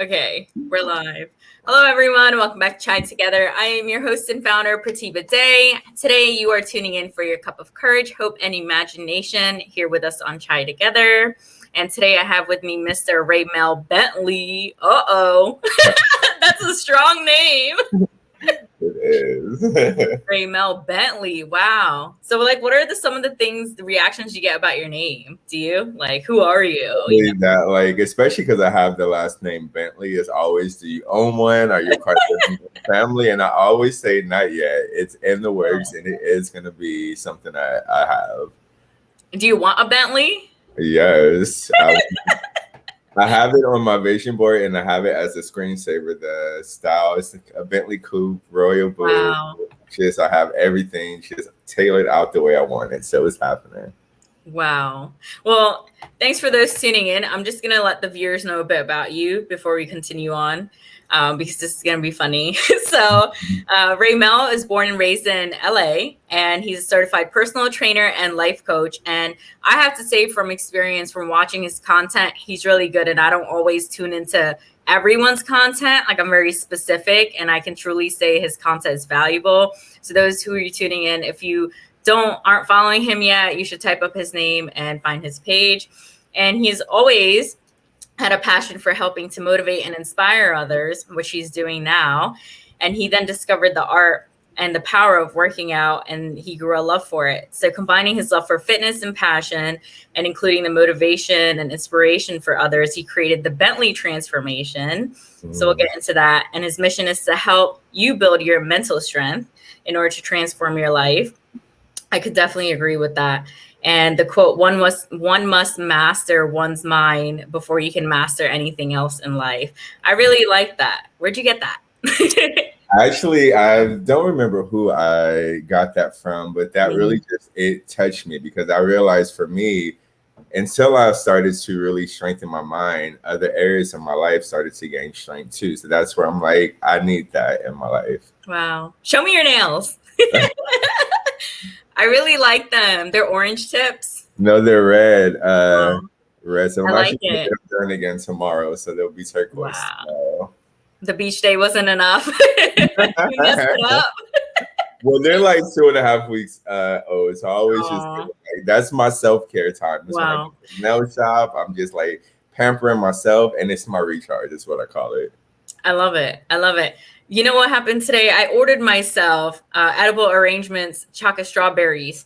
Okay, we're live. Hello, everyone. Welcome back to Chai Together. I am your host and founder, Pratibha Day. Today, you are tuning in for your cup of courage, hope, and imagination here with us on Chai Together. And today, I have with me Mr. Raymell Bentley. That's a strong name. It is. Raymell Bentley. Wow. So, what are some of the reactions you get about your name? Do you who are you? That especially because I have the last name Bentley. Is always, do you own one? Are you part of the family? And I always say not yet. It's in the works, and it is going to be something I have. Do you want a Bentley? Yes. I have it on my vision board, and I have it as a screensaver. The style is a Bentley Coupe, Royal Blue. Wow. I have everything just tailored out the way I want it. So it's happening. Wow. Well, thanks for those tuning in. I'm just going to let the viewers know a bit about you before we continue on, because this is going to be funny. So Raymell is born and raised in LA, and he's a certified personal trainer and life coach. And I have to say from experience, from watching his content, he's really good. And I don't always tune into everyone's content. I'm very specific, and I can truly say his content is valuable. So those who are tuning in, if you aren't following him yet, you should type up his name and find his page. And he's always had a passion for helping to motivate and inspire others, which he's doing now. And he then discovered the art and the power of working out, and he grew a love for it. So combining his love for fitness and passion, and including the motivation and inspiration for others, he created the Bentley transformation. So we'll get into that. And his mission is to help you build your mental strength in order to transform your life. I could definitely agree with that. And the quote, one must master one's mind before you can master anything else in life. I really like that. Where'd you get that? Actually, I don't remember who I got that from, but that really it touched me, because I realized for me, until I started to really strengthen my mind, other areas of my life started to gain strength too. So that's where I'm like, I need that in my life. Wow. Show me your nails. I really like them. They're orange tips. No, they're red. Red. So I'm I actually like going to get them done again tomorrow. So they'll be turquoise. Wow. The beach day wasn't enough. You messed it up. Well, they're like 2.5 weeks old. So I always just that's my self-care time. That's when I go to the nail shop. I'm just like pampering myself, and it's my recharge. Is what I call it. I love it. I love it. You know what happened today? I ordered myself edible arrangements, chocolate strawberries.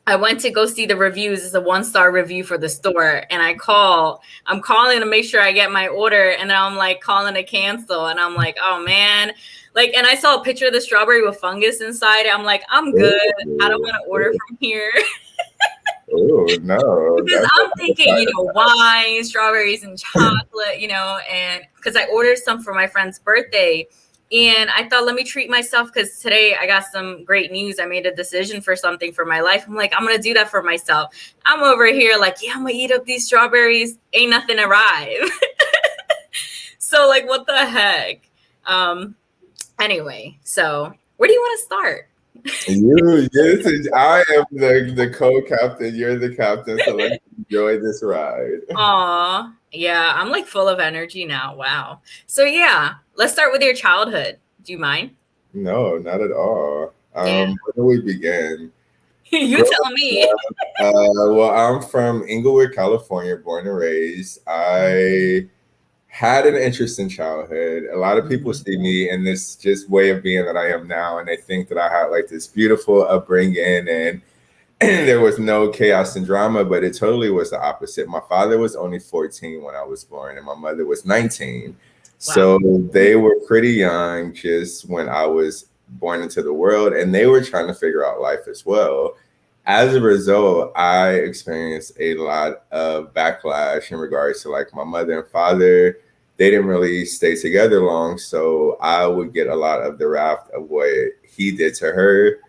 I went to go see the reviews. It's a 1-star review for the store. And I'm calling to make sure I get my order. And then I'm calling to cancel. And I'm like, oh man. And I saw a picture of the strawberry with fungus inside. I'm like, I'm good. I don't want to order from here. Oh, no. Because I'm thinking, wine, strawberries, and chocolate, and because I ordered some for my friend's birthday. And I thought, let me treat myself, because today I got some great news. I made a decision for something for my life. I'm like, I'm going to do that for myself. I'm over here I'm going to eat up these strawberries. Ain't nothing arrive. So what the heck? Anyway, so where do you want to start? I am the co-captain. You're the captain. So let's enjoy this ride. Aw, yeah, I'm full of energy now. Wow. So yeah, let's start with your childhood. Do you mind? No, not at all. Where do we begin? You tell me. Well, I'm from Inglewood, California, born and raised. I had an interesting childhood. A lot of people see me in this just way of being that I am now, and they think that I had this beautiful upbringing and there was no chaos and drama, but it totally was the opposite. My father was only 14 when I was born, and my mother was 19. Wow. So they were pretty young just when I was born into the world, and they were trying to figure out life as well. As a result, I experienced a lot of backlash in regards to my mother and father. They didn't really stay together long, so I would get a lot of the wrath of what he did to her,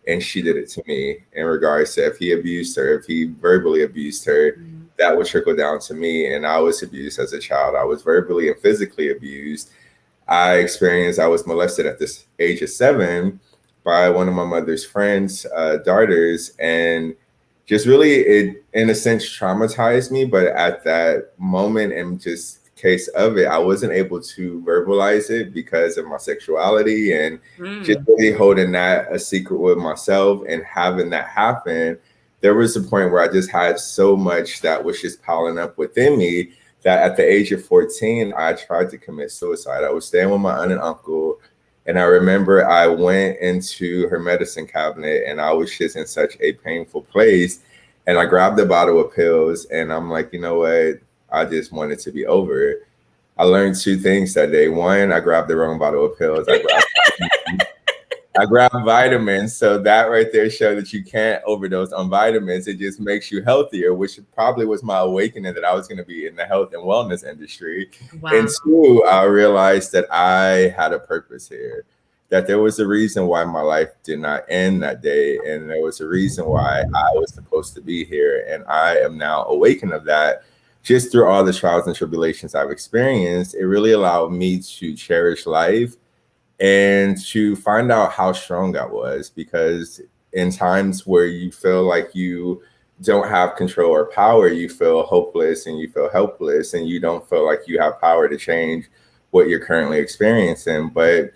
and she did it to me, in regards to if he abused her, if he verbally abused her, that would trickle down to me. And I was abused as a child. I was verbally and physically abused. I was molested at this age of 7 by one of my mother's friends' daughters. And just really, it, in a sense, traumatized me. But at that moment, and just case of it, I wasn't able to verbalize it because of my sexuality and just Mm. really holding that a secret with myself and having that happen. There was a point where I just had so much that was just piling up within me that at the age of 14, I tried to commit suicide. I was staying with my aunt and uncle. And I remember I went into her medicine cabinet and I was just in such a painful place. And I grabbed a bottle of pills and I'm like, you know what? I just wanted to be over it. I learned two things that day. One, I grabbed the wrong bottle of pills. I grabbed vitamins. So that right there showed that you can't overdose on vitamins. It just makes you healthier, which probably was my awakening that I was going to be in the health and wellness industry. And Wow. two, I realized that I had a purpose here, that there was a reason why my life did not end that day. And there was a reason why I was supposed to be here. And I am now awakened of that. Just through all the trials and tribulations I've experienced, it really allowed me to cherish life and to find out how strong I was, because in times where you feel like you don't have control or power, you feel hopeless and you feel helpless and you don't feel like you have power to change what you're currently experiencing. But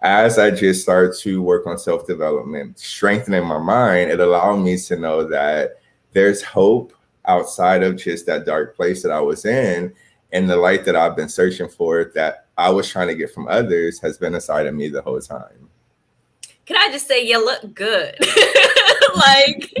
as I just started to work on self-development, strengthening my mind, it allowed me to know that there's hope outside of just that dark place that I was in, and the light that I've been searching for, that I was trying to get from others, has been inside of me the whole time. Can I just say you look good? Like,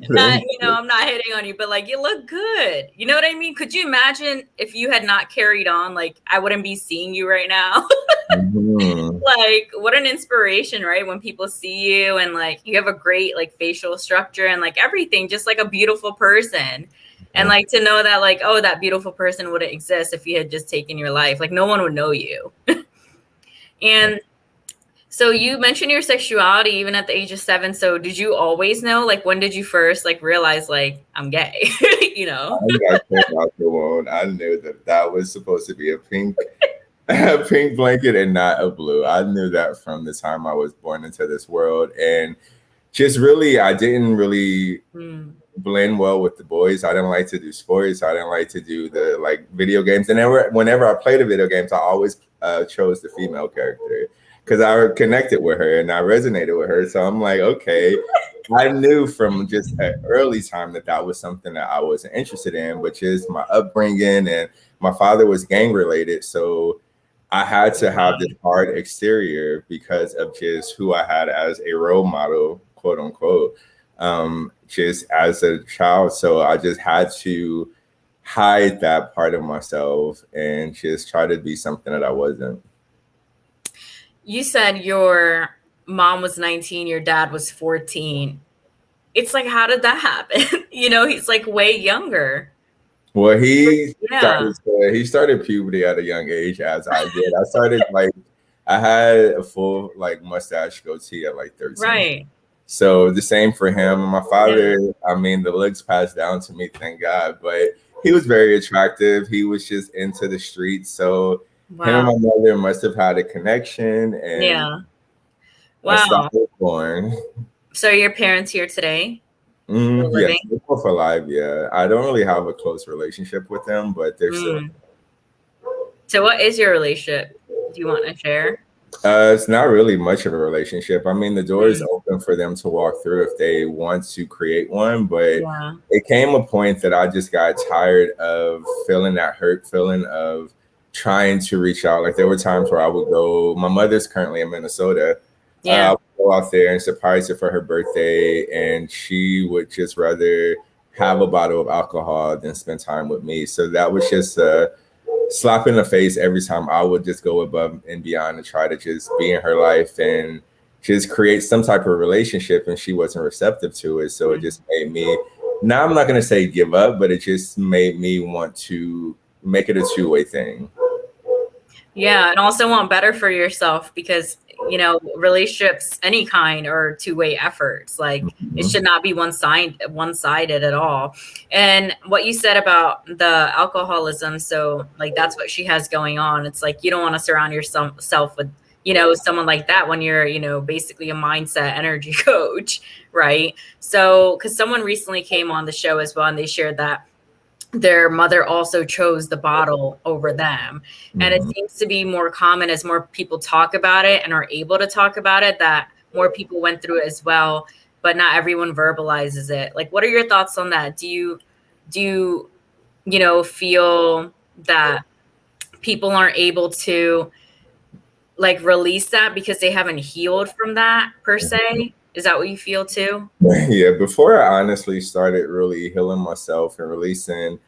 not, I'm not hitting on you, but like, you look good. You know what I mean? Could you imagine if you had not carried on? Like, I wouldn't be seeing you right now. Mhm. Like, what an inspiration, right? When people see you and like you have a great like facial structure and like everything, just like a beautiful person. And like to know that like, oh, that beautiful person wouldn't exist if you had just taken your life. Like no one would know you. And so you mentioned your sexuality even at the age of 7. So did you always know? Like when did you first like realize like I'm gay? I came out the womb. I knew that that was supposed to be a pink, a pink blanket and not a blue. I knew that from the time I was born into this world, and just really, I didn't really Mm. blend well with the boys. I didn't like to do sports. I didn't like to do the like video games. And then whenever I played the video games, I always chose the female character because I connected with her and I resonated with her. So I'm like, okay, I knew from just an early time that that was something that I wasn't interested in, which is my upbringing, and my father was gang related. So I had to have this hard exterior because of just who I had as a role model, quote unquote, just as a child. So I just had to hide that part of myself and just try to be something that I wasn't. You said your mom was 19, your dad was 14. It's like, how did that happen? He's like way younger. Well, Yeah. he started puberty at a young age, as I did. I started like I had a full like mustache goatee at like 13. Right. So the same for him. My Yeah. father, I mean, the looks passed down to me, thank God. But he was very attractive. He was just into the streets. So him and Wow. my mother must have had a connection, and Yeah. a star Wow. was born. So are your parents here today? Still Yes, living? they're both alive. Yeah, I don't really have a close relationship with them, but they're still. Mm. So what is your relationship? Do you want to share? It's not really much of a relationship. I mean, the door is Mm. open for them to walk through if they want to create one, but Yeah. it came a point that I just got tired of feeling that hurt feeling of trying to reach out. Like there were times where I would go, my mother's currently in Minnesota. I Yeah. would go out there and surprise her for her birthday, and she would just rather have a bottle of alcohol than spend time with me. So that was just slap in the face every time I would just go above and beyond to try to just be in her life and just create some type of relationship, and she wasn't receptive to it. So it just made me, now I'm not going to say give up, but it just made me want to make it a two-way thing. Yeah, and also want better for yourself because, relationships, any kind, are two-way efforts. Like it should not be one-sided at all. And what you said about the alcoholism, so like that's what she has going on. It's like you don't want to surround yourself with, someone like that when you're, basically a mindset energy coach, right? So, because someone recently came on the show as well, and they shared that their mother also chose the bottle over them. And it Mhm. seems to be more common as more people talk about it and are able to talk about it, that more people went through it as well, but not everyone verbalizes it. Like, what are your thoughts on that? Do you feel that people aren't able to like release that because they haven't healed from that per se? Is that what you feel too? Yeah, before I honestly started really healing myself and releasing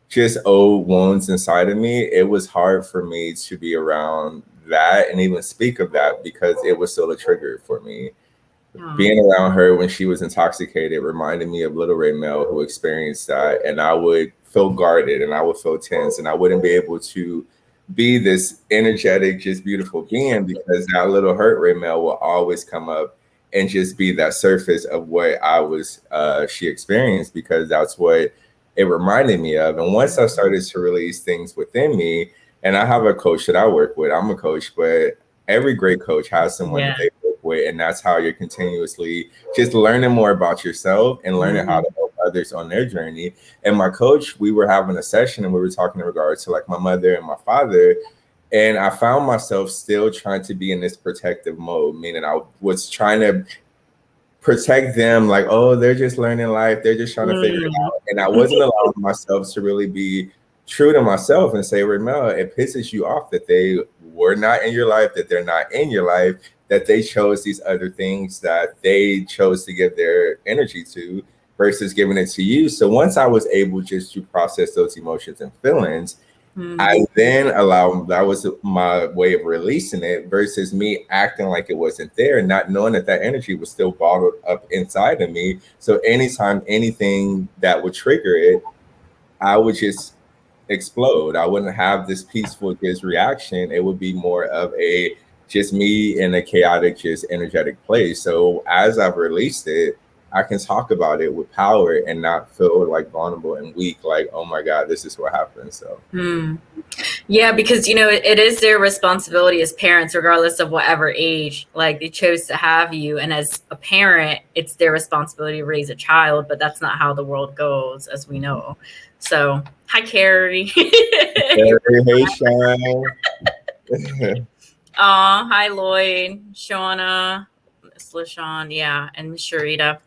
just old wounds inside of me, it was hard for me to be around that and even speak of that because it was still a trigger for me. Oh, Being around her when she was intoxicated reminded me of little Raymell who experienced that, and I would feel guarded and I would feel tense and I wouldn't be able to be this energetic, just beautiful being because that little hurt Raymell will always come up and just be that surface of what I was she experienced, because that's what it reminded me of. And once I started to release things within me, and I have a coach that I work with, I'm a coach, but every great coach has someone yeah. that they work with, and that's how you're continuously just learning more about yourself and learning how to help others on their journey. And my coach, we were having a session and we were talking in regards to like my mother and my father, and I found myself still trying to be in this protective mode, meaning I was trying to protect them, like, oh, they're just learning life, they're just trying to figure it Mm. out. And I wasn't allowing myself to really be true to myself and say, Raymell, it pisses you off that they were not in your life, that they're not in your life, that they chose these other things that they chose to give their energy to versus giving it to you. So once I was able just to process those emotions and feelings, I Mm. then allow, that was my way of releasing it versus me acting like it wasn't there, not knowing that that energy was still bottled up inside of me. So anytime anything that would trigger it, I would just explode. I wouldn't have this peaceful just reaction. It would be more of a just me in a chaotic, just energetic place. So as I've released it, I can talk about it with power and not feel like vulnerable and weak, like, oh my God, this is what happened. So Mm. Yeah, because it is their responsibility as parents, regardless of whatever age, like they chose to have you. And as a parent, it's their responsibility to raise a child, but that's not how the world goes, as we know. So, hi, Carrie. hey, hey Sean. Aw, hi, Lloyd, Shauna, Miss LaShawn, yeah, and Miss Sharita.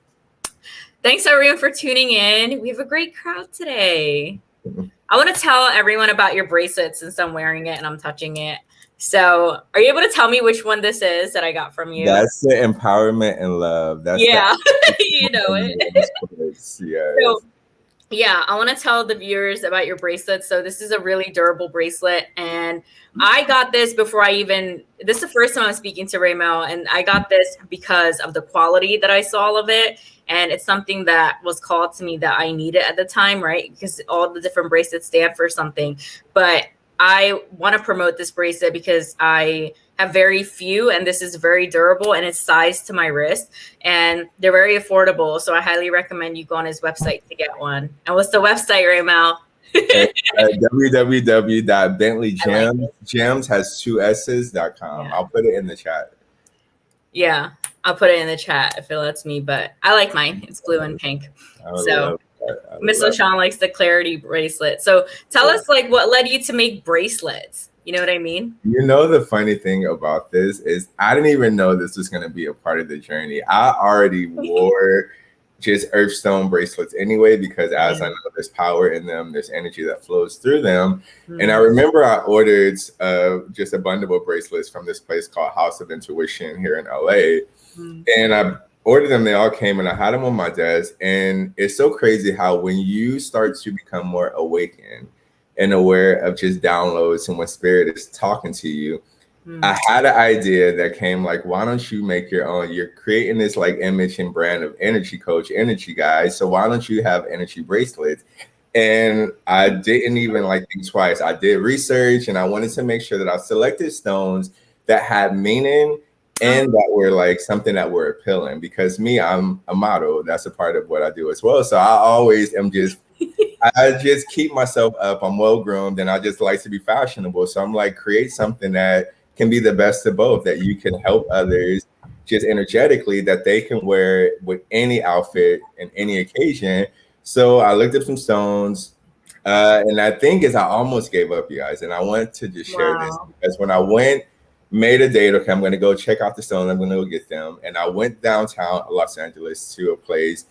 Thanks, everyone, for tuning in. We have a great crowd today. I want to tell everyone about your bracelet since I'm wearing it and I'm touching it. So, are you able to tell me which one this is that I got from you? That's the empowerment and love. That's the Yeah, you know it. So, yes. yeah, I want to tell the viewers about your bracelet. So, this is a really durable bracelet. And I got this before this is the first time I'm speaking to Raymell. And I got this because of the quality that I saw of it. And it's something that was called to me that I needed at the time, right? Because all the different bracelets stand for something. But I want to promote this bracelet because I have very few, and this is very durable and it's sized to my wrist, and they're very affordable. So I highly recommend you go on his website to get one. And what's the website, Raymell? www.bentleygems has two s's.com. Yeah. I'll put it in the chat. Yeah, I'll put it in the chat if it lets me, but I like mine. It's blue and pink. So Miss LaShawn likes the clarity bracelet. So tell us, like, what led you to make bracelets? You know what I mean? You know, the funny thing about this is I didn't even know this was going to be a part of the journey. I already wore just earthstone bracelets anyway, because as I know there's power in them, there's energy that flows through them. And I remember I ordered just a bundle of bracelets from this place called House of Intuition here in LA. And I ordered them, they all came, and I had them on my desk. And it's so crazy how when you start to become more awakened and aware of just downloads and when spirit is talking to you, I had an idea that came like, why don't you make your own? You're creating this like image and brand of energy coach, energy guy. So why don't you have energy bracelets? And I didn't even like think twice. I did research and I wanted to make sure that I selected stones that had meaning and that were like something that were appealing, because me, I'm a model. That's a part of what I do as well. So I always am just I just keep myself up. I'm well groomed and I just like to be fashionable. So I'm like, create something that can be the best of both, that you can help others just energetically, that they can wear with any outfit and any occasion. So I looked up some stones. And I think is I almost gave up, you guys. And I want to just share this Wow. because when I went, made a date, okay, I'm going to go check out the stones. I'm going to go get them. And I went downtown Los Angeles to a place,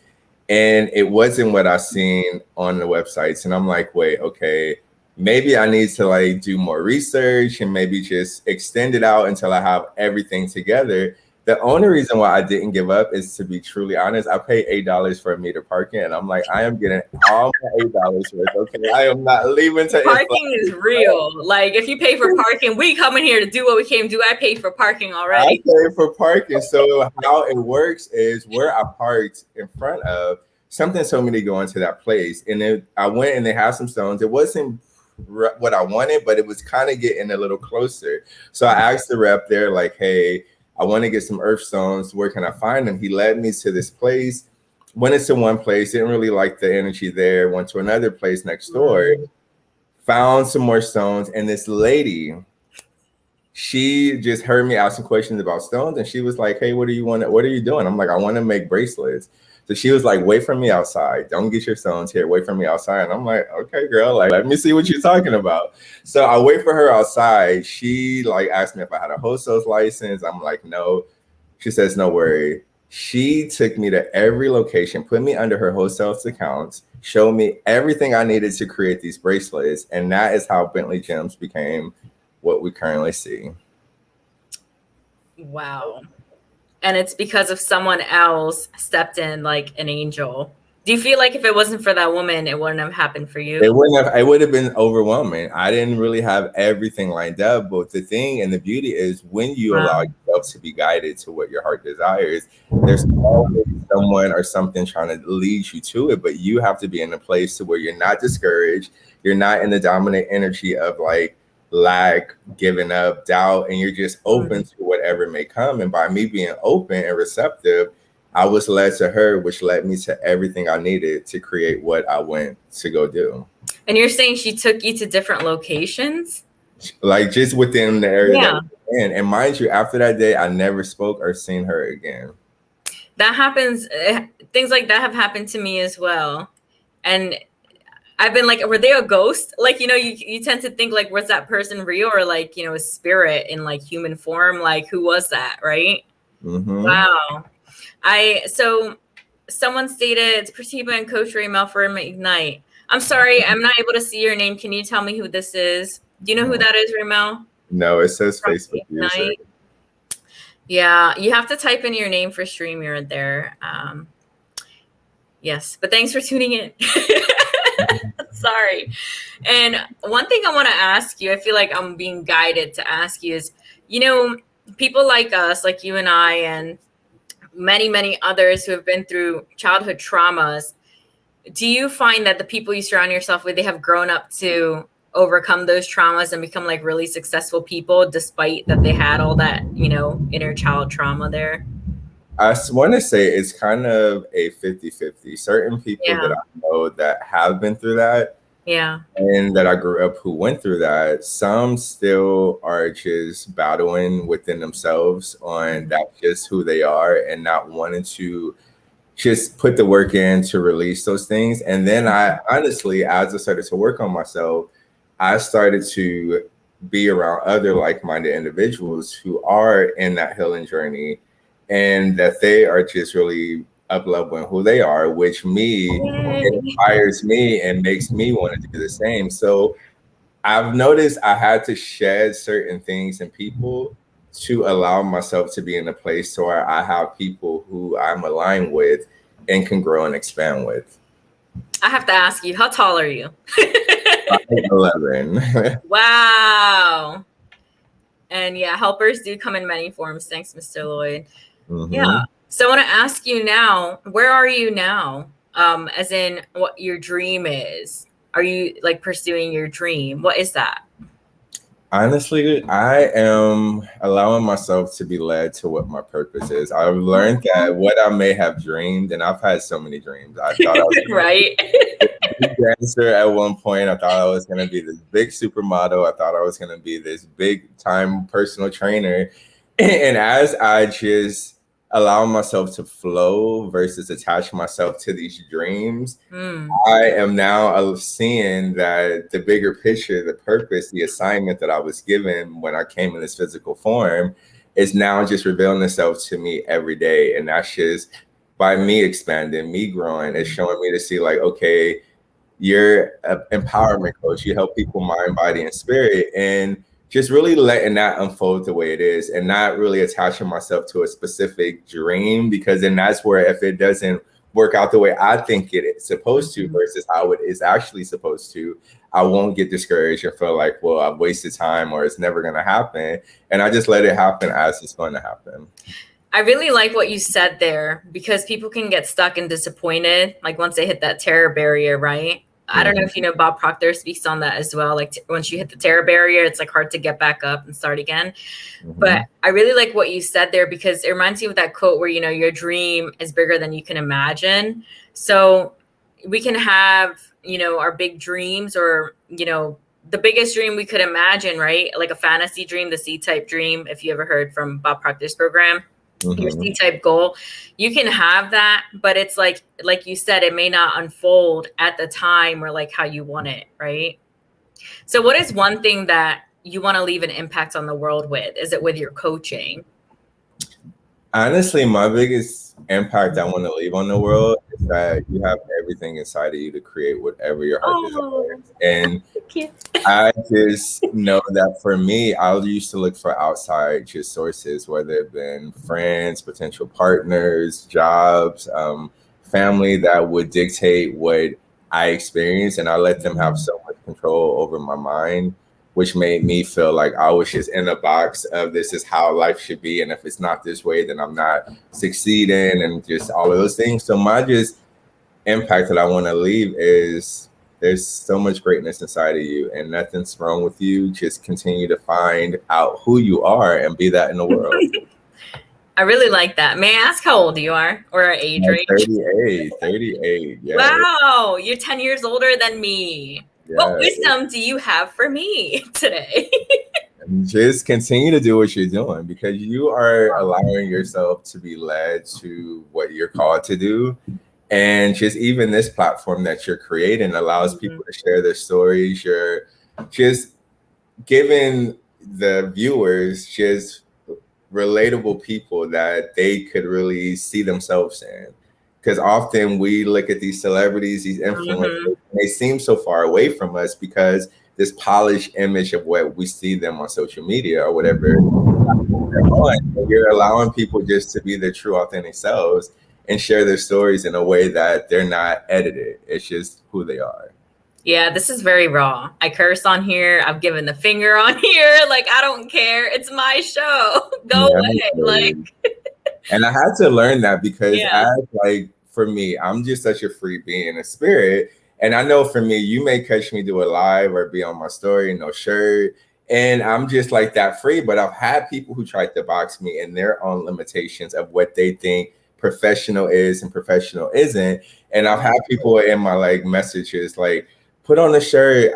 and it wasn't what I seen on the websites. And I'm like, wait, okay, maybe I need to like do more research and maybe just extend it out until I have everything together. The only reason why I didn't give up is, to be truly honest, I paid $8 for a meter parking, and I'm like, I am getting all my $8 worth. Okay, I am not leaving to Parking is real. Like if you pay for parking, we coming here to do what we came do. I paid for parking I already. pay for parking. So how it works is where I parked in front of, something told me to go into that place, and then I went and they had some stones. It wasn't what I wanted, but it was kind of getting a little closer. So I asked the rep there, like, hey, I want to get some earth stones. Where can I find them? He led me to this place. Went into one place, didn't really like the energy there. Went to another place next door, found some more stones, and this lady, she just heard me asking questions about stones, and she was like, hey, what do you want? What are you doing? I'm like, I want to make bracelets. So she was like, wait for me outside. Don't get your stones here. Wait for me outside. And I'm like, okay, girl, like, let me see what you're talking about. So I wait for her outside. She like asked me if I had a wholesale license. I'm like, no. She says, no worry. She took me to every location, put me under her wholesale accounts, showed me everything I needed to create these bracelets. And that is how Bentley Gems became what we currently see. Wow. And it's because of someone else stepped in like an angel. Do you feel like if it wasn't for that woman, it wouldn't have happened for you? It wouldn't have. It would have been overwhelming. I didn't really have everything lined up, but the thing and the beauty is when you allow yourself to be guided to what your heart desires, there's always someone or something trying to lead you to it. But you have to be in a place to where you're not discouraged. You're not in the dominant energy of like lack, giving up, doubt, and you're just open to whatever may come. And by me being open and receptive, I was led to her, which led me to everything I needed to create what I went to go do. And you're saying she took you to different locations? Like just within the area that we're in. And mind you, after that day, I never spoke or seen her again. That happens. Things like that have happened to me as well. And I've been like, were they a ghost? Like, you know, you tend to think like, was that person real or like, you know, a spirit in like human form? Like, who was that? Right. Mm-hmm. Wow. So someone stated it's Pratiba and Coach Raymell for Ignite. I'm sorry, I'm not able to see your name. Can you tell me who this is? Do you know who that is, Raymell? No, it says From Facebook user. Yeah, you have to type in your name for StreamYard there. Yes, but thanks for tuning in. Sorry. And one thing I want to ask you, I feel like I'm being guided to ask you is, you know, people like us, like you and I, and many, many others who have been through childhood traumas, do you find that the people you surround yourself with, they have grown up to overcome those traumas and become like really successful people despite that they had all that, you know, inner child trauma there? I want to say it's kind of a 50-50. Certain people that I know that have been through that, and that I grew up who went through that, some still are just battling within themselves on that's just who they are and not wanting to just put the work in to release those things. And then I honestly, as I started to work on myself, I started to be around other like-minded individuals who are in that healing journey and that they are just really up-leveling who they are, which inspires me and makes me want to do the same. So I've noticed I had to shed certain things and people to allow myself to be in a place where I have people who I'm aligned with and can grow and expand with. I have to ask you, how tall are you? 11. Wow. And yeah, helpers do come in many forms. Thanks, Mr. Lloyd. Mm-hmm. Yeah. So I want to ask you now, where are you now? As in what your dream is. Are you like pursuing your dream? What is that? Honestly, I am allowing myself to be led to what my purpose is. I've learned that what I may have dreamed, and I've had so many dreams. I thought I was right. a big dancer at one point. I thought I was going to be this big supermodel. I thought I was going to be this big time personal trainer. And as I just allowing myself to flow versus attach myself to these dreams, Mm. I am now seeing that the bigger picture, the purpose, the assignment that I was given when I came in this physical form is now just revealing itself to me every day. And that's just by me expanding, me growing, it's showing me to see like, okay, you're an empowerment coach. You help people mind, body, and spirit. And just really letting that unfold the way it is and not really attaching myself to a specific dream, because then that's where if it doesn't work out the way I think it's supposed to versus how it is actually supposed to, I won't get discouraged and feel like, well, I've wasted time or it's never going to happen. And I just let it happen as it's going to happen. I really like what you said there, because people can get stuck and disappointed, like once they hit that terror barrier, right? I don't know if you know, Bob Proctor speaks on that as well. Like once you hit the terror barrier, it's like hard to get back up and start again. But I really like what you said there, because it reminds me of that quote where, you know, your dream is bigger than you can imagine. So we can have, you know, our big dreams, or, you know, the biggest dream we could imagine, right? Like a fantasy dream, the C-type dream, if you ever heard from Bob Proctor's program. Your C-type goal, you can have that, but it's like you said, it may not unfold at the time or like how you want it, right? So what is one thing that you want to leave an impact on the world with? Is it with your coaching? Honestly, my biggest impact I want to leave on the world is that you have everything inside of you to create whatever your heart desires. And I just know that for me, I used to look for outside just sources, whether it been friends, potential partners, jobs, family that would dictate what I experience, and I let them have so much control over my mind, which made me feel like I was just in a box of this is how life should be. And if it's not this way, then I'm not succeeding, and just all of those things. So my just impact that I want to leave is there's so much greatness inside of you and nothing's wrong with you. Just continue to find out who you are and be that in the world. I really like that. May I ask how old you are, or our age range? 38. Yeah. Wow, you're 10 years older than me. Yeah. What wisdom do you have for me today? Just continue to do what you're doing, because you are allowing yourself to be led to what you're called to do. And just even this platform that you're creating allows people to share their stories. You're just giving the viewers just relatable people that they could really see themselves in. Because often we look at these celebrities, these influencers, and they seem so far away from us because this polished image of what we see them on social media or whatever. You're allowing people just to be their true, authentic selves and share their stories in a way that they're not edited. It's just who they are. Yeah, this is very raw. I curse on here. I've given the finger on here. Like, I don't care. It's my show. Go away. Like, and I had to learn that because as like, for me, I'm just such a free being, a spirit. And I know for me, you may catch me do a live or be on my story, no shirt. And I'm just like that free. But I've had people who tried to box me in their own limitations of what they think professional is and professional isn't. And I've had people in my like messages like, put on a shirt.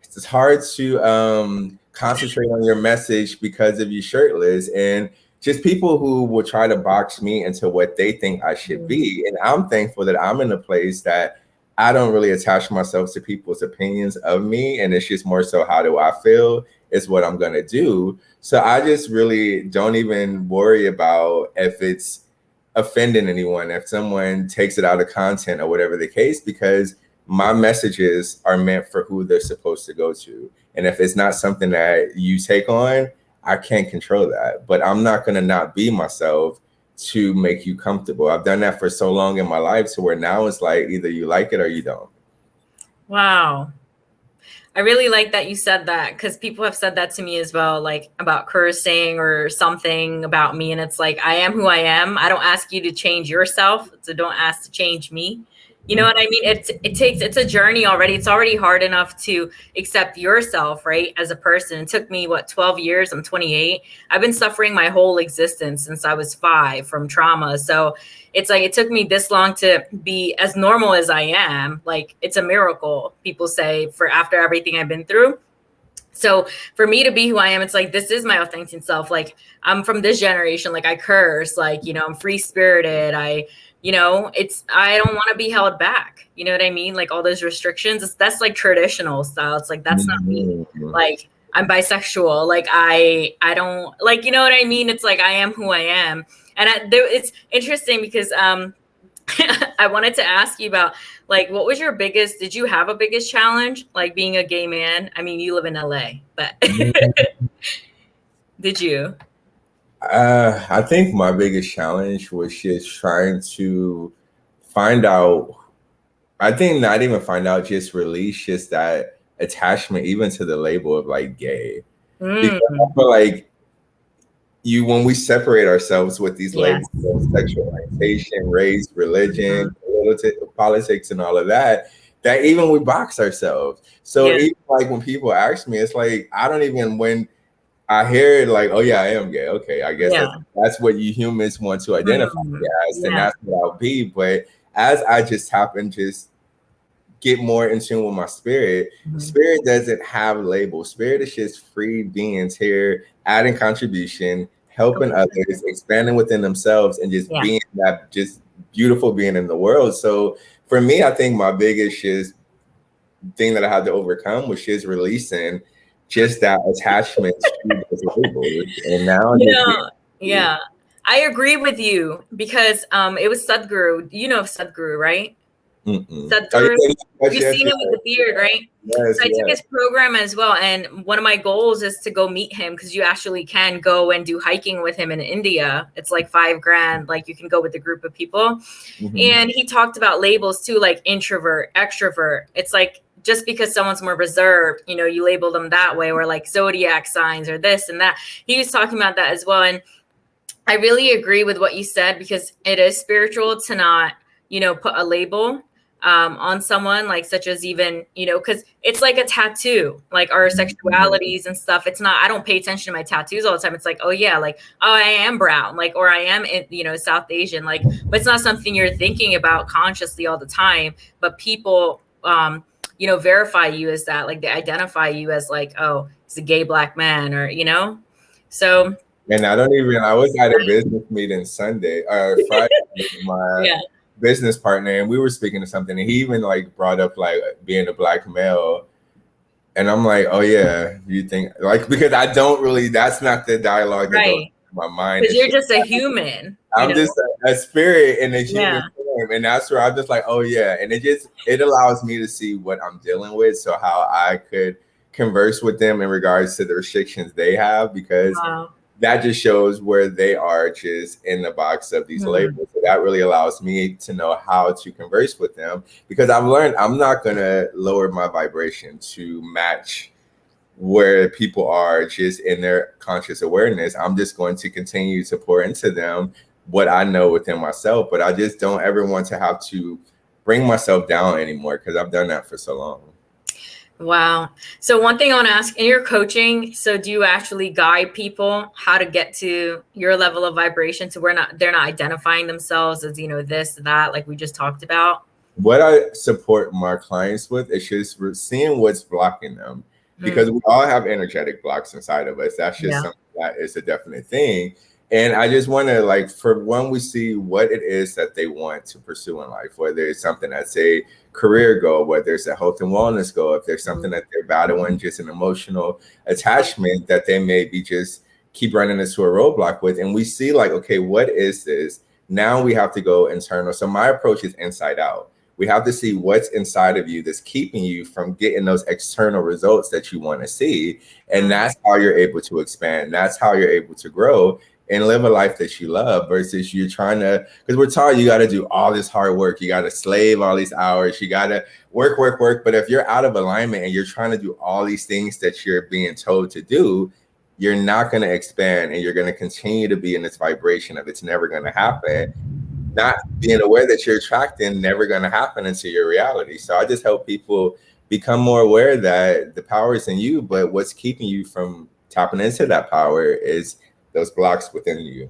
It's hard to concentrate on your message because of you shirtless. And just people who will try to box me into what they think I should be. And I'm thankful that I'm in a place that I don't really attach myself to people's opinions of me. And it's just more so, how do I feel is what I'm going to do. So I just really don't even worry about if it's offending anyone, if someone takes it out of content or whatever the case, because my messages are meant for who they're supposed to go to. And if it's not something that you take on, I can't control that. But I'm not going to not be myself to make you comfortable. I've done that for so long in my life to where now it's like either you like it or you don't. Wow. I really like that you said that, because people have said that to me as well, like about cursing or something about me. And it's like, I am who I am. I don't ask you to change yourself. So don't ask to change me. You know what I mean? It's a journey already. It's already hard enough to accept yourself, right? As a person. It took me 12 years. I'm 28. I've been suffering my whole existence since I was 5 from trauma. So it's like, it took me this long to be as normal as I am. Like, it's a miracle, people say, for after everything I've been through. So for me to be who I am, it's like, this is my authentic self. Like, I'm from this generation. Like, I curse, like, I'm free spirited. I don't want to be held back. You know what I mean? Like, all those restrictions, that's like traditional style. It's like, that's not me. Like, I'm bisexual. Like, I don't, like, you know what I mean? It's like, I am who I am. And it's interesting because, I wanted to ask you about, like, what was did you have a biggest challenge, like being a gay man? I mean, you live in LA, but did you? I think my biggest challenge was just trying to find out. I think not even find out, just release just that attachment, even to the label of like gay. Because I feel like when we separate ourselves with these labels of sexual orientation, race, religion, politics, and all of that, that even we box ourselves. So even like when people ask me, it's like I don't even, when I hear it, like, oh yeah, I am gay. Okay, I guess that's what you humans want to identify as, and that's what I'll be. But as I just happen just get more in tune with my spirit, spirit doesn't have labels. Spirit is just free beings here, adding contribution, helping others, expanding within themselves, and just being that just beautiful being in the world. So for me, I think my biggest just thing that I had to overcome was just releasing just that attachment to those labels. And now I agree with you because it was Sadhguru. You know Sadhguru, right? Sadhguru. You've seen him with the beard, right? Yes, so I took his program as well. And one of my goals is to go meet him, because you actually can go and do hiking with him in India. It's like $5,000. Like, you can go with a group of people. And he talked about labels too, like introvert, extrovert. It's like, just because someone's more reserved, you label them that way, or like zodiac signs or this and that. He was talking about that as well. And I really agree with what you said, because it is spiritual to not, put a label on someone, like, such as even, because it's like a tattoo, like our sexualities and stuff. It's not, I don't pay attention to my tattoos all the time. It's like, oh yeah, like, oh, I am brown, like, or I am, South Asian, like, but it's not something you're thinking about consciously all the time. But people, verify you as that, like, they identify you as like, oh, he's a gay Black man, or, so. And I was at a business meeting Friday with my business partner, and we were speaking to something, and he even like brought up like being a Black male. And I'm like, oh yeah, you think, like, because I don't really, that's not the dialogue that goes in my mind. Because you're just a human. I'm just a spirit in a human form. And that's where I'm just like, oh yeah. And it allows me to see what I'm dealing with. So how I could converse with them in regards to the restrictions they have, because that just shows where they are just in the box of these labels. So that really allows me to know how to converse with them, because I've learned I'm not going to lower my vibration to match where people are just in their conscious awareness. I'm just going to continue to pour into them what I know within myself, but I just don't ever want to have to bring myself down anymore, because I've done that for so long. Wow. So one thing I want to ask, in your coaching, so do you actually guide people how to get to your level of vibration, so they're not identifying themselves as, this, that, like we just talked about? What I support my clients with is just seeing what's blocking them, because we all have energetic blocks inside of us. That's just something that is a definite thing. And I just want to, like, for one, we see what it is that they want to pursue in life, whether it's something that's a career goal, whether it's a health and wellness goal, if there's something that they're battling, just an emotional attachment that they may be just keep running into a roadblock with. And we see, like, okay, what is this? Now we have to go internal. So my approach is inside out. We have to see what's inside of you that's keeping you from getting those external results that you want to see. And that's how you're able to expand. That's how you're able to grow and live a life that you love, versus you're trying to, because we're taught you got to do all this hard work. You got to slave all these hours. You got to work. But if you're out of alignment and you're trying to do all these things that you're being told to do, you're not going to expand, and you're going to continue to be in this vibration of it's never going to happen. Not being aware that you're attracting never going to happen into your reality. So I just help people become more aware that the power is in you, but what's keeping you from tapping into that power is those blocks within you.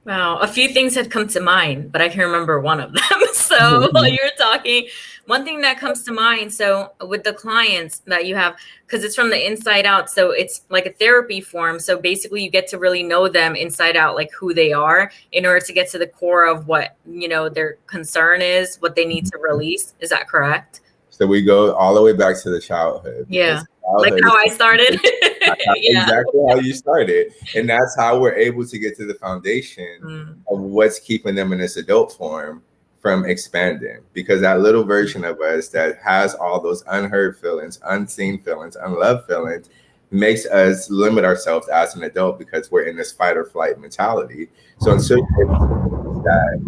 Wow, a few things had come to mind, but I can remember one of them. So while you're talking, one thing that comes to mind. So with the clients that you have, because it's from the inside out, so it's like a therapy form. So basically, you get to really know them inside out, like who they are, in order to get to the core of what their concern is, what they need to release. Is that correct? So we go all the way back to the childhood, Yeah, because like childhood how I is started. Yeah. exactly how you started. And that's how we're able to get to the foundation Mm. of what's keeping them in this adult form from expanding. Because that little version of us that has all those unheard feelings, unseen feelings, unloved feelings makes us limit ourselves as an adult because we're in this fight or flight mentality. So until you're able to release that,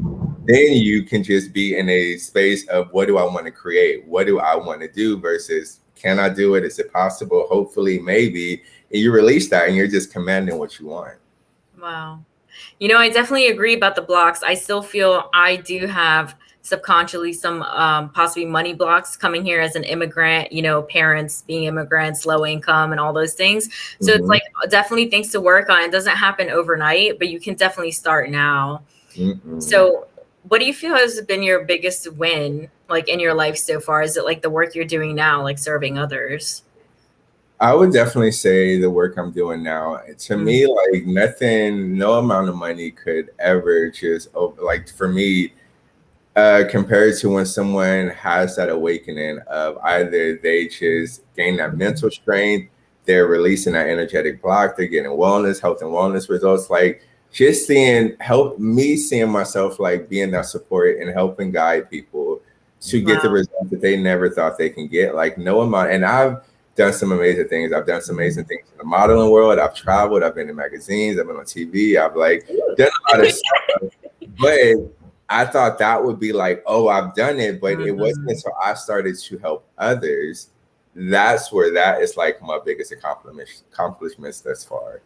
then you can just be in a space of what do I want to create? What do I want to do versus can I do it? Is it possible? Hopefully, maybe. And you release that and you're just commanding what you want. Wow. I definitely agree about the blocks. I still feel I do have subconsciously some possibly money blocks coming here as an immigrant, parents being immigrants, low income, and all those things. So it's like definitely things to work on. It doesn't happen overnight, but you can definitely start now. So what do you feel has been your biggest win, like in your life so far? Is it like the work you're doing now, like serving others? I would definitely say the work I'm doing now, to me, like nothing, no amount of money could ever just, like for me, compared to when someone has that awakening of either they just gain that mental strength, they're releasing that energetic block, they're getting wellness, health and wellness results. Like just seeing myself like being that support and helping guide people to get the results that they never thought they can get. Like no amount. And I've done some amazing things. I've done some amazing things in the modeling world. I've traveled. I've been in magazines. I've been on TV. I've like done a lot of stuff. But I thought that would be like, oh, I've done it. But it wasn't until I started to help others. That's where that is like my biggest accomplishments thus far.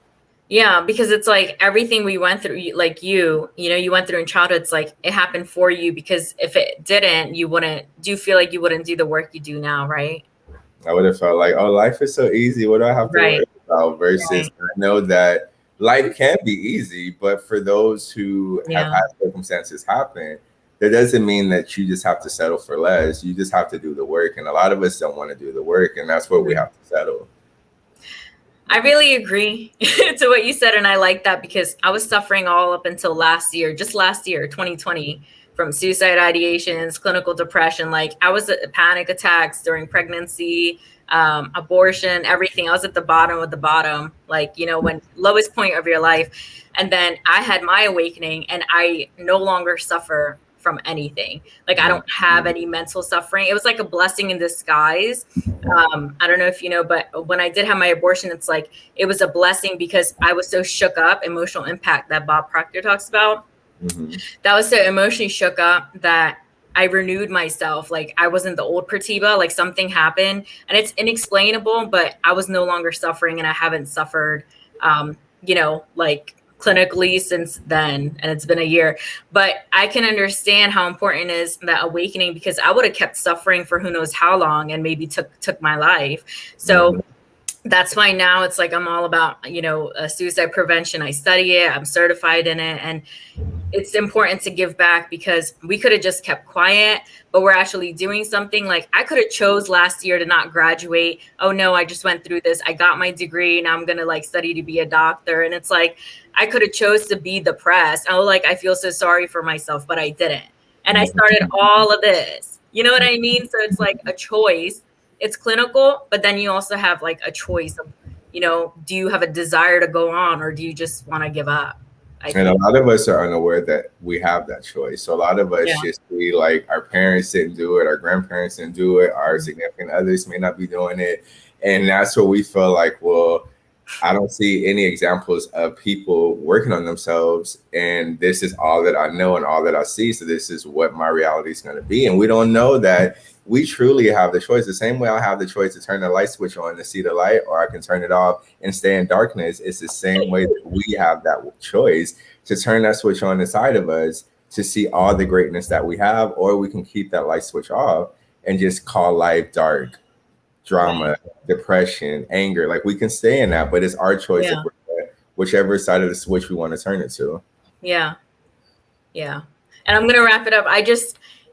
Yeah, because it's like everything we went through, like you went through in childhood, it's like it happened for you because if it didn't, do you feel like you wouldn't do the work you do now, right? I would have felt like, oh, life is so easy. What do I have to worry about? Versus I know that life can be easy, but for those who have had circumstances happen, that doesn't mean that you just have to settle for less. You just have to do the work. And a lot of us don't want to do the work. And that's where we have to settle. I really agree to what you said. And I like that because I was suffering all up until just last year, 2020, from suicide ideations, clinical depression. Like I was at panic attacks during pregnancy, abortion, everything. I was at the bottom of the bottom, like, when lowest point of your life. And then I had my awakening and I no longer suffer from anything. Like I don't have any mental suffering. It was like a blessing in disguise. I don't know if you know, but when I did have my abortion, it's like it was a blessing because I was so shook up, emotional impact that Bob Proctor talks about. That was so emotionally shook up that I renewed myself. Like I wasn't the old Pratiba, like something happened and it's inexplainable, but I was no longer suffering and I haven't suffered, like clinically since then. And it's been a year, but I can understand how important it is that awakening because I would have kept suffering for who knows how long and maybe took my life. So that's why now it's like I'm all about, suicide prevention. I study it. I'm certified in it. And it's important to give back because we could have just kept quiet, but we're actually doing something. Like I could have chose last year to not graduate. Oh no, I just went through this. I got my degree. Now I'm going to like study to be a doctor. And it's like, I could have chose to be depressed. Oh, like, I feel so sorry for myself, but I didn't. And I started all of this, you know what I mean? So it's like a choice. It's clinical, but then you also have like a choice of, do you have a desire to go on or do you just want to give up? And a lot of us are unaware that we have that choice. So a lot of us just see like our parents didn't do it, our grandparents didn't do it, our significant others may not be doing it. And that's where we feel like, well, I don't see any examples of people working on themselves. And this is all that I know and all that I see. So this is what my reality is going to be. And we don't know that we truly have the choice. The same way I have the choice to turn the light switch on to see the light, or I can turn it off and stay in darkness. It's the same way that we have that choice to turn that switch on inside of us to see all the greatness that we have, or we can keep that light switch off and just call life dark, drama, depression, anger. Like we can stay in that, but it's our choice of whichever side of the switch we want to turn it to. Yeah. Yeah. And I'm going to wrap it up.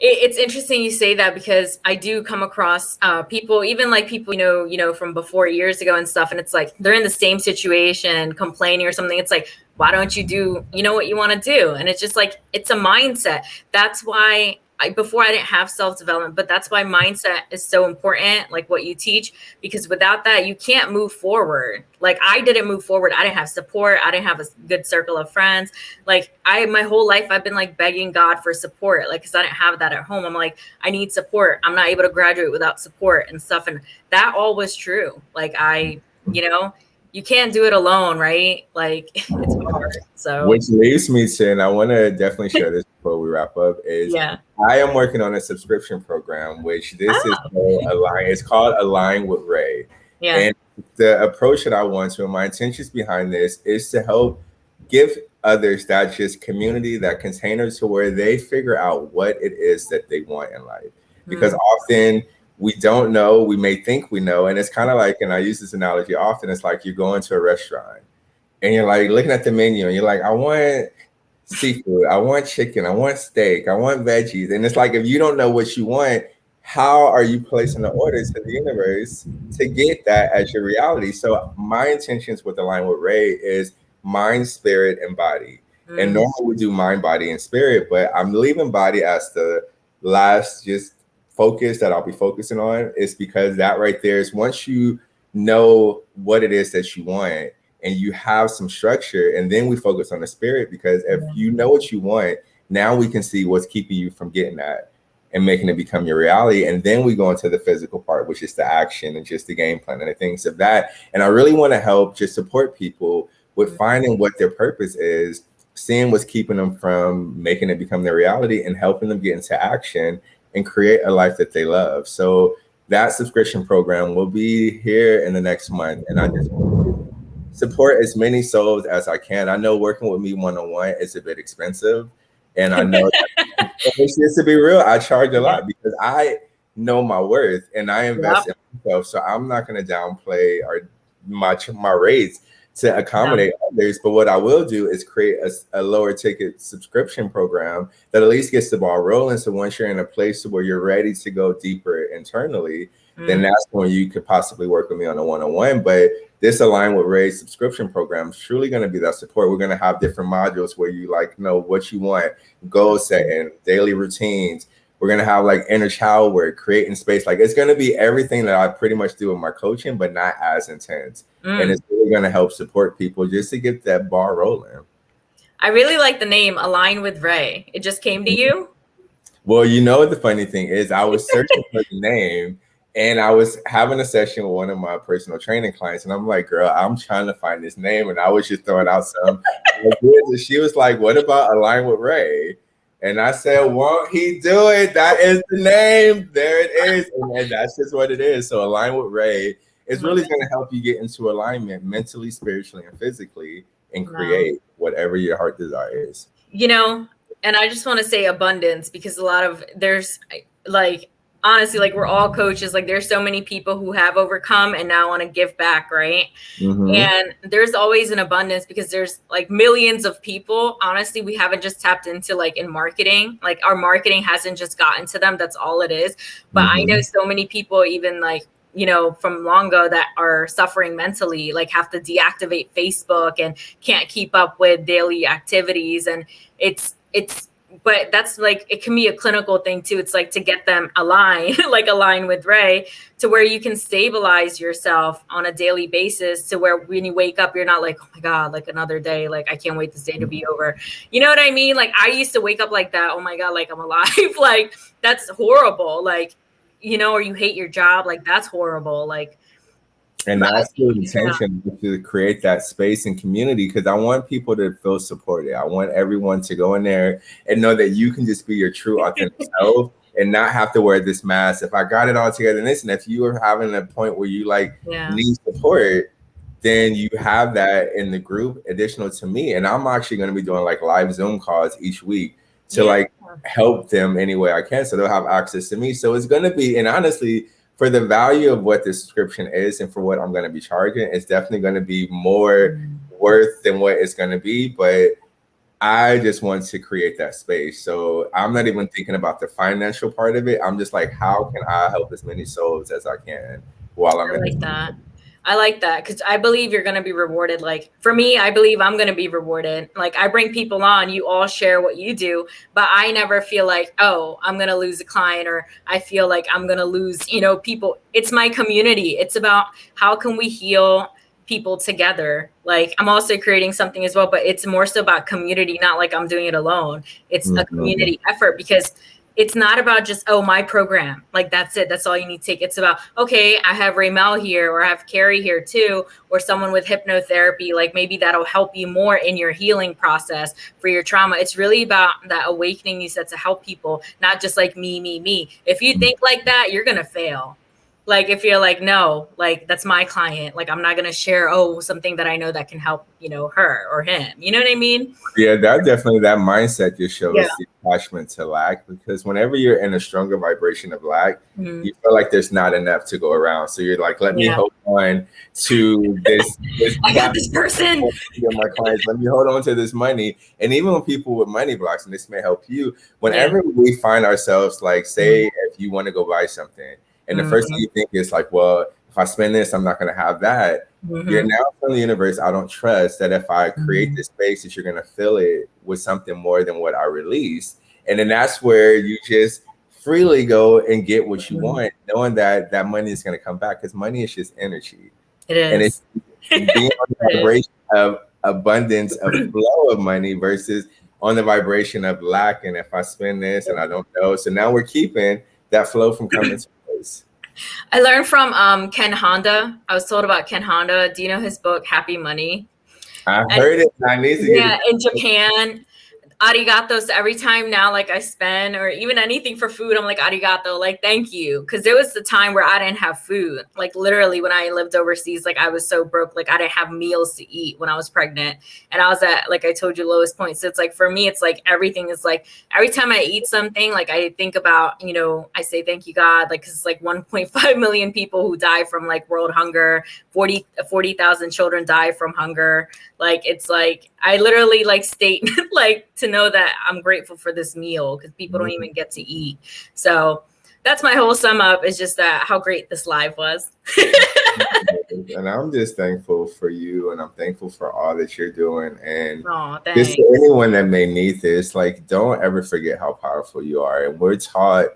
It's interesting you say that, because I do come across people, even like people, from before years ago and stuff. And it's like, they're in the same situation, complaining or something. It's like, why don't you do, what you want to do? And it's just like, it's a mindset. That's why before I didn't have self-development, but that's why mindset is so important, like what you teach, because without that, you can't move forward. Like I didn't move forward. I didn't have support. I didn't have a good circle of friends. Like my whole life, I've been like begging God for support, like, cause I didn't have that at home. I'm like, I need support. I'm not able to graduate without support and stuff. And that all was true. Like you can't do it alone, right? Like it's hard. So Which leads me to, and I want to definitely share this before we wrap up, is yeah. I am working on a subscription program, which this is it's called Align with Ray. Yeah. And the approach that I want to, and my intentions behind this, is to help give others that just community, that container, to where they figure out what it is that they want in life. Because often we don't know, we may think we know. And it's kind of like, and I use this analogy often, it's like you're going to a restaurant and you're like looking at the menu and you're like, I want seafood, I want chicken, I want steak, I want veggies. And it's like, if you don't know what you want, how are you placing the orders to the universe to get that as your reality? So my intentions with Align with Ray is mind, spirit, and body. And normally we do mind, body, and spirit, but I'm leaving body as the last just focus that I'll be focusing on. Is because that right there is, once you know what it is that you want and you have some structure, and then we focus on the spirit, because if you know what you want, now we can see what's keeping you from getting that and making it become your reality. And then we go into the physical part, which is the action and just the game plan and the things of that. And I really want to help just support people with finding what their purpose is, seeing what's keeping them from making it become their reality, and helping them get into action and create a life that they love. So that subscription program will be here in the next month. And I just support as many souls as I can. I know working with me one-on-one is a bit expensive. And I know that, just to be real, I charge a lot because I know my worth and I invest in myself. So I'm not going to downplay my rates to accommodate others. But what I will do is create a lower ticket subscription program that at least gets the ball rolling. So once you're in a place where you're ready to go deeper internally, then that's when you could possibly work with me on a one-on-one. But this Align with Ray subscription program is truly going to be that support. We're going to have different modules where you know what you want, goal setting, daily routines. We're going to have like inner child work, creating space. Like it's going to be everything that I pretty much do in my coaching, but not as intense. And it's really going to help support people just to get that bar rolling. I really like the name Align with Ray. It just came to you? Well, the funny thing is I was searching for the name. And I was having a session with one of my personal training clients, and I'm like, girl, I'm trying to find this name. And I was just throwing out some ideas. And she was like, what about Align with Ray? And I said, won't he do it? That is the name. There it is. And that's just what it is. So Align with Ray is really going to help you get into alignment mentally, spiritually, and physically, and create whatever your heart desires. And I just want to say abundance, because there's like, honestly, like we're all coaches, like there's so many people who have overcome and now want to give back, right? And there's always an abundance, because there's like millions of people. Honestly, we haven't just tapped into like in marketing, like our marketing hasn't just gotten to them. That's all it is. But I know so many people, even like from long ago, that are suffering mentally, like have to deactivate Facebook and can't keep up with daily activities. And but that's like, it can be a clinical thing too. It's like to get them aligned, like Align with Ray, to where you can stabilize yourself on a daily basis, to where when you wake up, you're not like, oh my God, like another day. Like, I can't wait this day to be over. You know what I mean? Like I used to wake up like that. Oh my God, like I'm alive. Like that's horrible. Like, or you hate your job. Like that's horrible. Like, and that's the intention, to create that space and community, because I want people to feel supported. I want everyone to go in there and know that you can just be your true authentic self and not have to wear this mask. If I got it all together, and if you are having a point where you need support, then you have that in the group additional to me. And I'm actually going to be doing like live Zoom calls each week to help them any way I can, so they'll have access to me. So it's going to be, and honestly, for the value of what the subscription is and for what I'm going to be charging, it's definitely going to be more worth than what it's going to be. But I just want to create that space. So I'm not even thinking about the financial part of it. I'm just like, how can I help as many souls as I can while I'm I in like this? that. I like that because I believe you're going to be rewarded. Like for me, I believe I'm going to be rewarded. Like I bring people on, you all share what you do, but I never feel like, oh, I'm going to lose a client or I feel like I'm going to lose, people. It's my community. It's about how can we heal people together. Like I'm also creating something as well, but it's more so about community, not like I'm doing it alone. It's a Mhm. community effort because it's not about just, oh, my program. Like, that's it. That's all you need to take. It's about, okay, I have Raymell here or I have Carrie here too, or someone with hypnotherapy. Like maybe that'll help you more in your healing process for your trauma. It's really about that awakening you said to help people, not just like me, me, me. If you think like that, you're going to fail. Like if you're like, no, like that's my client. Like I'm not going to share, oh, something that I know that can help, her or him. You know what I mean? Yeah, that mindset just Yeah. shows the attachment to lack, because whenever you're in a stronger vibration of lack, Mhm. you feel like there's not enough to go around. So you're like, let me Yeah. hold on to this I got this person. my clients, let me hold on to this money. And even when people with money blocks, and this may help you, Yeah. whenever we find ourselves like, say, Mhm. if you want to go buy something, and the first thing Mhm. you think is like, well, if I spend this, I'm not going to have that. You're Mhm. now telling the universe, I don't trust that if I create Mhm. this space, that you're going to fill it with something more than what I release. And then that's where you just freely go and get what you Mhm. want, knowing that that money is going to come back, because money is just energy. It And it's is. being on the It is. vibration of abundance, of flow of money versus on the vibration of lack. And if I spend this and I don't know. So now we're keeping that flow from coming to place. I learned from Ken Honda. I was told about Ken Honda. Do you know his book Happy Money? I And heard it. I need to get yeah, it. in Japan, arigato. So every time now, like I spend or even anything for food, I'm like arigato, like thank you. Because there was the time where I didn't have food. Like literally when I lived overseas, like I was so broke, like I didn't have meals to eat when I was pregnant. And I was at, like I told you, lowest point. So it's like for me, it's like everything is like every time I eat something, like I think about, I say thank you, God, like 'cause it's like 1.5 million people who die from like world hunger, 40,000 children die from hunger. Like it's like I literally like state like to know that I'm grateful for this meal because people don't even get to eat. So that's my whole sum up is just that how great this live was. And I'm just thankful for you, and I'm thankful for all that you're doing. And Oh, just thanks. to anyone that may need this, like, don't ever forget how powerful you are. And we're taught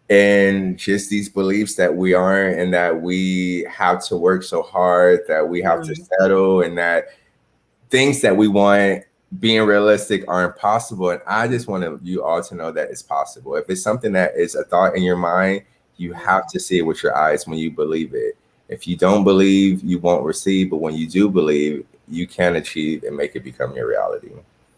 in just these beliefs that we aren't, and that we have to work so hard, that we have to settle, and that things that we want being realistic are impossible. And I just want you all to know that it's possible. If it's something that is a thought in your mind, you have to see it with your eyes when you believe it. If you don't believe, you won't receive. But when you do believe, you can achieve and make it become your reality.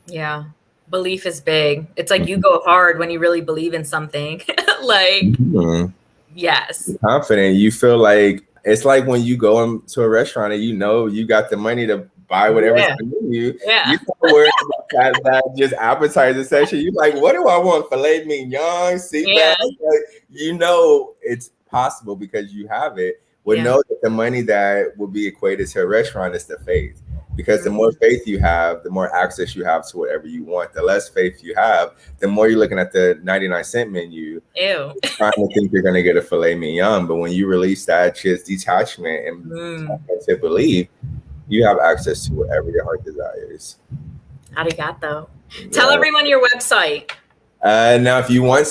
Yeah. Belief is big. It's like you go hard when you really believe in something. Like, Mhm. yes. Confident. You feel like it's like when you go into a restaurant and you know you got the money to buy whatever's Yeah. on the menu. Yeah. You don't worry about that just appetizer section. You like, what do I want? Filet mignon, sea bass? Yeah. Like, you know it's possible because you have it. Well, Yeah. know that the money that will be equated to a restaurant is the faith. Because the more Mhm. faith you have, the more access you have to whatever you want. The less faith you have, the more you're looking at the 99-cent menu, Ew. trying to think you're going to get a filet mignon. But when you release that just detachment and Mm. to believe, you have access to whatever your heart desires. Arigato. Tell Yeah. everyone your website. Now, if you want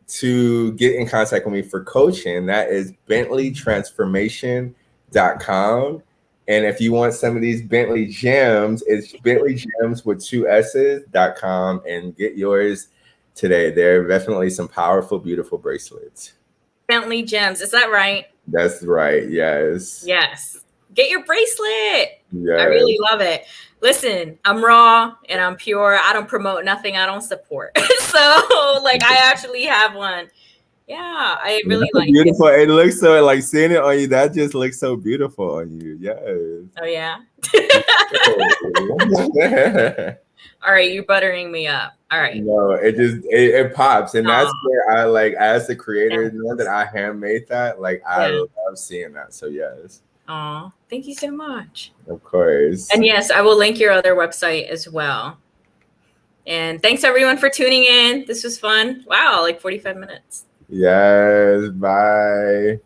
to get in contact with me for coaching, that is bentleytransformation.com. And if you want some of these Bentley gems, it's Bentley gems with 2 S's.com, and get yours today. There are definitely some powerful, beautiful bracelets. Bentley Gems. Is that right? That's right. Yes. Yes. Get your bracelet. I Yes. really love it. Listen, I'm raw and I'm pure. I don't promote nothing I don't support. So, like, I actually have one. Yeah, I really That's like it. beautiful. It looks so, like, seeing it on you, that just looks so beautiful on you. Yes. Oh, yeah. All right, you're buttering me up. All right. No, it pops. And Aw, that's where I, like, as the creator, know that thanks. I handmade that. Like, I Yeah. love seeing that. So yes, Aw, thank you so much. of course. And yes, I will link your other website as well. And thanks everyone for tuning in. This was fun. Wow, like 45 minutes. Yes, bye.